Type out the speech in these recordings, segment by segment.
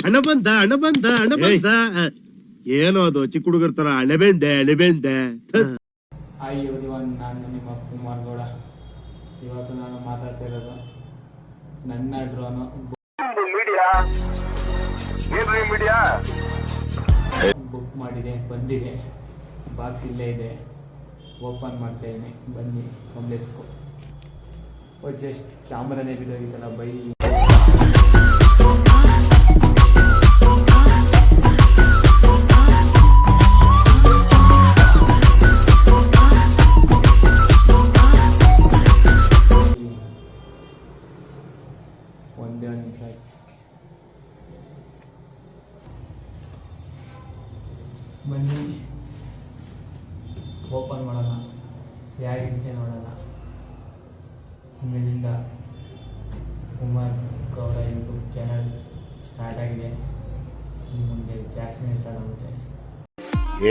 ಹಣ ಬಂದ ಹಣ ಬಂದ ಹಣ ಬಂದ. ಏನೋ ಅದು ಚಿಕ್ಕ ಹುಡುಗರ ತರ ಅಣಬೆಂದೆ. ಹಾಯ್ ಎವ್ರಿವನ್, ನಾನು ನಿಮ್ಮ ಕುಮಾರ್ ಗೌಡ. ಇವತ್ತು ನಾನು ಮಾತಾಡ್ತಾ ಇರೋದು ನನ್ನ ಡ್ರೋನು ಬುಕ್ ಮಾಡಿದೆ, ಬಂದಿದೆ. ಬಾಕ್ಸ್ ಇಲ್ಲೇ ಇದೆ, ಓಪನ್ ಮಾಡ್ತಾ ಇದ್ದೀನಿ. ಬನ್ನಿ ಗಮನಿಸ್ಕೊ. Just ಕ್ಯಾಮ್ರಾನೇ ಬಿದ್ದೋಗಿತ್ತಲ್ಲ by. ಒಂದೇ ಒಂದು ನಿಮಿಷ ಆಯ್ತು. ಬನ್ನಿ ಓಪನ್ ಮಾಡೋಣ, ಹೇಗಿರುತ್ತೆ ನೋಡೋಣ. ಇಲ್ಲಿಂದ Kumar Gowda YouTube channel start ಆಗಿದೆ. ಮುಂದೆ ಜಾಸ್ತಿನೇ ಸ್ಟಾರ್ಟ್ ಆಗುತ್ತೆ.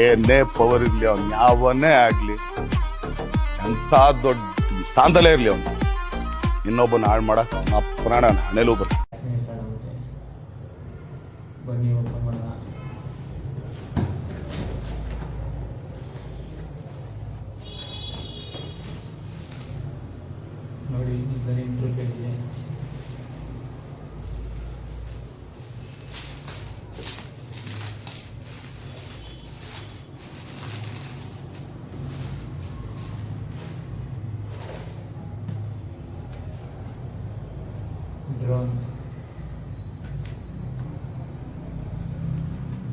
ಏನೇ ಪವರ್ ಇರ್ಲಿ, ಅವ್ನು ಯಾವನ್ನೇ ಆಗ್ಲಿ, ಎಂತ ದೊಡ್ಡ ಸ್ಥಾನದಲ್ಲೇ ಇರ್ಲಿ, ಅವನು ಇನ್ನೊಬ್ಬನ ಹಾಳು ಮಾಡಕ್ ಅವನ ಪ್ರಾಣ ಹಣೆಲೂ ಬರ್ತದೆ. ಜಾಸ್ತಿನೇ ಸ್ಟಾರ್ಟ್ ಆಗುತ್ತೆ. ಬನ್ನಿ ಓಪನ್ ಮಾಡೋಣ. ನೋಡಿ, ಬರೀ ಇಂಪ್ರೂವ್ಮೆಂಟ್ ಇದೆ. ಡ್ರೋನ್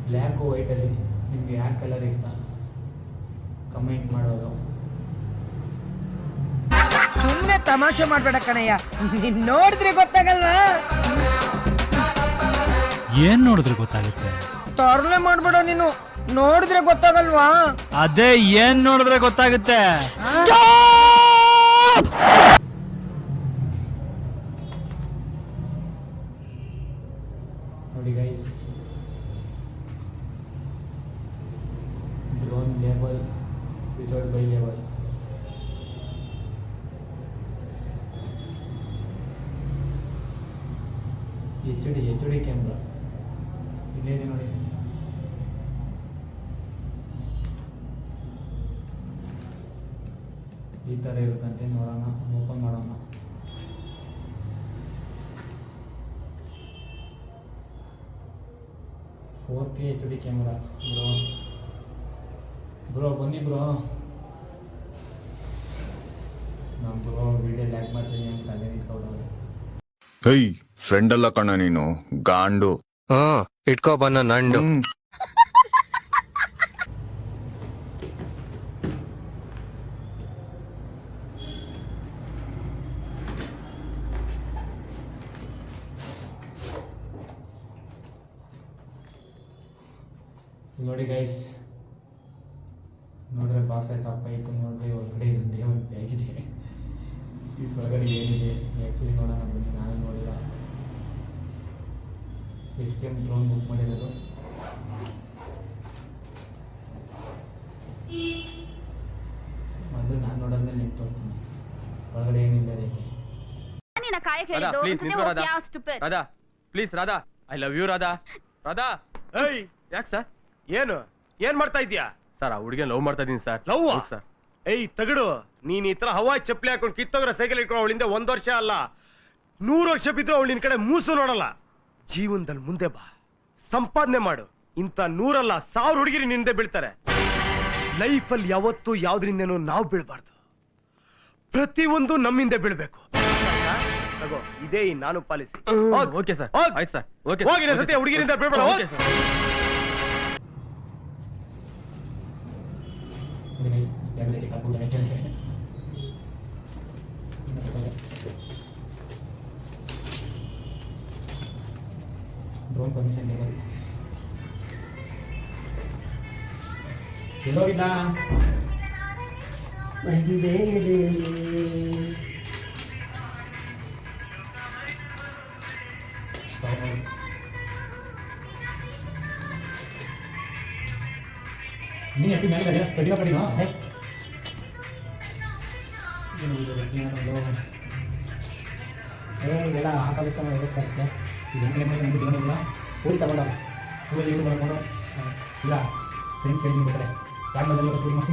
ಬ್ಲ್ಯಾಕ್ ವೈಟಲ್ಲಿ ನಿಮಗೆ ಯಾವ ಕಲರ್ ಇರ್ತಾ ಕಮೆಂಟ್ ಮಾಡೋದು. ಸುಮ್ಮನೆ ತಮಾಷೆ ಮಾಡ್ಬೇಡ ಕಣಯ್ಯ, ನೀನ್ ನೋಡಿದ್ರೆ ಗೊತ್ತಾಗಲ್ವಾ? ಏನ್ ನೋಡಿದ್ರೆ ಗೊತ್ತಾಗುತ್ತೆ? ತರಲೆ ಮಾಡ್ಬೇಡ ನೀನು, ನೋಡಿದ್ರೆ ಗೊತ್ತಾಗಲ್ವಾ? ಅದೇ ಏನ್ ನೋಡಿದ್ರೆ ಗೊತ್ತಾಗುತ್ತೆ? ನೋಡಿ guys, drone label without by label. H D camera ಇಲ್ಲೇ ಇದೆ ನೋಡಿ. ಈ ಥರ ಇರುತ್ತಂತೆ, ನೋಡೋಣ, ಓಪನ್ ಮಾಡೋಣ. K H D camera bro ಬನ್ನಿ ಬ್ರೋ. ನಮ್ಮ ಬ್ರೋ ವಿಡಿಯೋ ಲ್ಯಾಕ್ ಮಾಡ್ತೀನಿ ಅಂತ ಅದೇ ನಿಂತ್ಕೊಂಡವ್ರೆ. ಹೈ ಫ್ರೆಂಡ್ ಅಲ್ಲ ಕಣ ನೀನು, ಗಾಂಡು. ಇಟ್ಕೋ ಬನ್ನ ನಂಡು. ನೋಡಿ ಗೈಸ್, ನೋಡ್ರೆ ಬಾಕ್ಸ್ ಆಯ್ತು. ಅಪ್ಪ ಇತ್ತು ನೋಡ್ರಿ, ಒಳಗಡೆ ಇದೊಂದೇ ಒಂದು ಬ್ಯಾಗ್ ಇದೆ. ಇದ್ರೊಳಗಡೆ ಏನಿದೆ ಆ್ಯಕ್ಚುಲಿ ನೋಡೋಣ ಬನ್ನಿ. ನಾನು ನೋಡಿಲ್ಲ. ಎಷ್ಟು ಟೈಮ್ ಡ್ರೋನ್ ಬುಕ್ ಮಾಡಿರೋದು. ಮೊದಲು ನಾನು ನೋಡೋದ್ಮೇಲೆ ನಿಮ್ಗೆ ತೋರಿಸ್ತೀನಿ ಒಳಗಡೆ ಏನಿಲ್ಲ ಅದಕ್ಕೆ. Radha please, Radha I love you Radha. Radha ಯಾಕೆ ಸರ್? ಏನ್ ಮಾಡ್ತಾ ಇದ್ಯಾ ಸರ್? ಆ ಹುಡುಗಿನ ಲವ್ ಮಾಡ್ತಾ ಇದೀನಿ ಸರ್. Love sir? ಏಯ್ ತಗಡು, ನೀನ್ ಈ ತರ ಹವಾ ಚಪ್ಪಲಿ ಹಾಕೊಂಡು ಕಿತ್ತೋಗ್ರ ಸೈಕಲ್ ಇಟ್ಕೊಂಡು ಅವಳಿಂದ 1 ವರ್ಷ ಅಲ್ಲ 100 ವರ್ಷ ಬಿದ್ರು ಅವಳು ನಿನ್ ಕಡೆ ಮೂಸು ನೋಡಲ್ಲ. ಜೀವನದಲ್ಲಿ ಮುಂದೆ ಬಾ, ಸಂಪಾದನೆ ಮಾಡು. ಇಂಥ 100 ಅಲ್ಲ 1000 ಹುಡುಗಿರಿ ನಿಂದೆ ಬೀಳ್ತಾರೆ. ಲೈಫಲ್ಲಿ ಯಾವತ್ತೂ ಯಾವ್ದ್ರಿಂದೇನೋ ನಾವು ಬೀಳ್ಬಾರ್ದು, ಪ್ರತಿಯೊಂದು ನಮ್ಮಿಂದ ಬೀಳ್ಬೇಕು. ತಗೋ, ಇದೇ ನಾನು ಪಾಲಿಸಿ. ಓಕೆ ಸರ್, ಆಯ್ತು ಸರ್. ಓಕೆ, ಹೋಗಿನ ಸತ್ಯ ಹುಡುಗಿರಿಂದ ಬೀಳ್ಬೇಡ. ಡ್ರೋನ್ ಪರ್ಮಿಷನ್ ಲೇಬಲ್ ಎಲ್ಲೋಗಿಲ್ಲ. ನೀನು ಎಷ್ಟು ಮೇಲೆ ಕಡಿಮೆ ಕಡಿಮೆ ಎಲ್ಲ ಹಾಕಬೇಕು ವ್ಯವಸ್ಥೆ ಇರುತ್ತೆ. ಇದು ಹೆಂಗೆ ನಮಗೆ ಊರಿಗೆ ತಗೊಂಡವ್ರು ಸ್ಕೂಲಲ್ಲಿ ಇದು ಮಾಡ್ಕೊಂಡು ಇಲ್ಲ ಫ್ರೆಂಡ್ಸ್ ಹೇಳಿ ಬರ್ತಾರೆ ಯಾಕೆ ಬಂದಲ್ಲ ಸ್ಕೂಲ್ ಮಸ್ತ್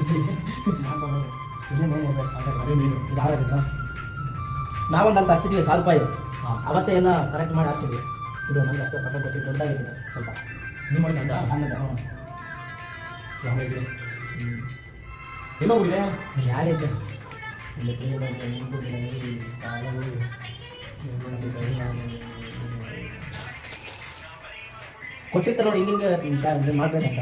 ಅದೇ ನೀನು ಇದು ಆರೋಗ್ಯ ನಾವೊಂದು ಅಂತ ಹಚ್ಚಿದ್ವಿ 1000 ರೂಪಾಯಿ ಹಾಂ ಅವತ್ತೇ ಎಲ್ಲ ಕರೆಕ್ಟ್ ಮಾಡಿ ಹಾಕ್ಸಿದ್ವಿ ಇದು ನಮ್ಗೆ ಅಷ್ಟೇ ಪರ್ಫೆಕ್ಟ್ ಗೊತ್ತಿದ್ದು ದೊಡ್ಡದಾಗಿತ್ತು ಸ್ವಲ್ಪ ನೀವು ಮಾಡಿ ಸಂತ ಸಣ್ಣದ ಯಾವಾಗಿದೆ ಎಲ್ಲೋ ಹೋಗಿದೆ ಯಾರಿದ್ದೆ ಕೊಟ್ಟಿರ್ತಾರೆ ನೋಡಿ ಹಿಂಗೆ ಮಾಡ್ಬೇಕಂತ